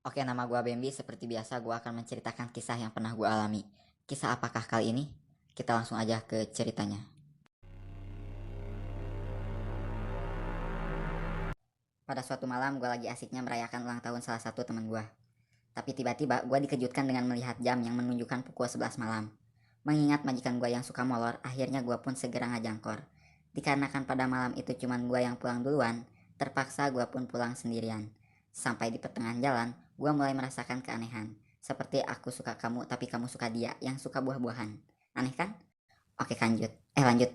Oke, nama gua Bambi. Seperti biasa, gua akan menceritakan kisah yang pernah gua alami. Kisah apakah kali ini? Kita langsung aja ke ceritanya. Pada suatu malam, gua lagi asiknya merayakan ulang tahun salah satu teman gua. Tapi tiba-tiba gua dikejutkan dengan melihat jam yang menunjukkan pukul 11 malam. Mengingat majikan gua yang suka molor, akhirnya gua pun segera ngajangkor. Dikarenakan pada malam itu cuman gua yang pulang duluan, terpaksa gua pun pulang sendirian. Sampai di pertengahan jalan, gua mulai merasakan keanehan. Seperti aku suka kamu tapi kamu suka dia yang suka buah-buahan. Aneh kan? Oke, lanjut. Lanjut.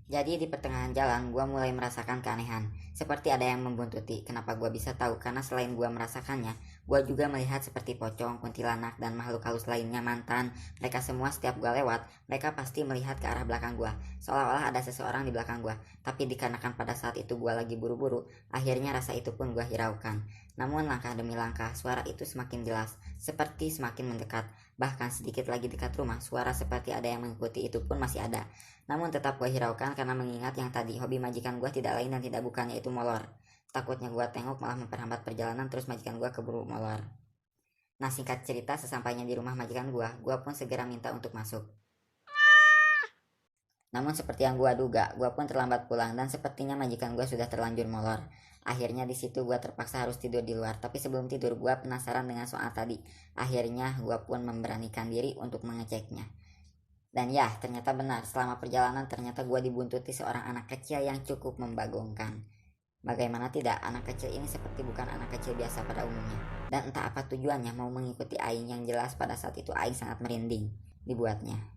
Jadi di pertengahan jalan gue mulai merasakan keanehan. Seperti ada yang membuntuti. Kenapa gue bisa tahu? Karena selain gue merasakannya, gue juga melihat seperti pocong, kuntilanak, dan makhluk halus lainnya mantan. Mereka semua setiap gue lewat, mereka pasti melihat ke arah belakang gue. Seolah-olah ada seseorang di belakang gue. Tapi dikarenakan pada saat itu gue lagi buru-buru, akhirnya rasa itu pun gue hiraukan. Namun langkah demi langkah, suara itu semakin jelas, seperti semakin mendekat. Bahkan sedikit lagi dekat rumah, suara seperti ada yang mengikuti itu pun masih ada. Namun tetap gue hiraukan karena mengingat yang tadi hobi majikan gue tidak lain dan tidak bukan yaitu molor. Takutnya gue tengok malah memperhambat perjalanan terus majikan gue keburu molor. Nah, singkat cerita, sesampainya di rumah majikan gue pun segera minta untuk masuk. Namun seperti yang gue duga, gue pun terlambat pulang dan sepertinya majikan gue sudah terlanjur molor. Akhirnya di situ gue terpaksa harus tidur di luar. Tapi sebelum tidur gue penasaran dengan soal tadi. Akhirnya gue pun memberanikan diri untuk mengeceknya. Dan ya, ternyata benar. Selama perjalanan ternyata gue dibuntuti seorang anak kecil yang cukup membagongkan. Bagaimana tidak, anak kecil ini seperti bukan anak kecil biasa pada umumnya. Dan entah apa tujuannya mau mengikuti Aing yang jelas pada saat itu Aing sangat merinding dibuatnya.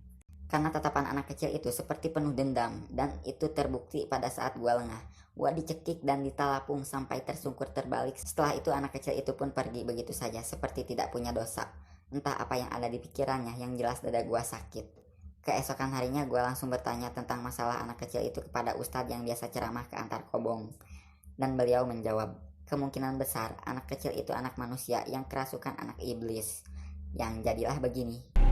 Karena tatapan anak kecil itu seperti penuh dendam, dan itu terbukti pada saat gua lengah. Gua dicekik dan ditalapung sampai tersungkur terbalik. Setelah itu anak kecil itu pun pergi begitu saja, seperti tidak punya dosa. Entah apa yang ada di pikirannya, yang jelas dada gua sakit. Keesokan harinya gua langsung bertanya tentang masalah anak kecil itu kepada ustadz yang biasa ceramah ke antar kobong. Dan beliau menjawab, kemungkinan besar anak kecil itu anak manusia yang kerasukan anak iblis. Yang jadilah begini.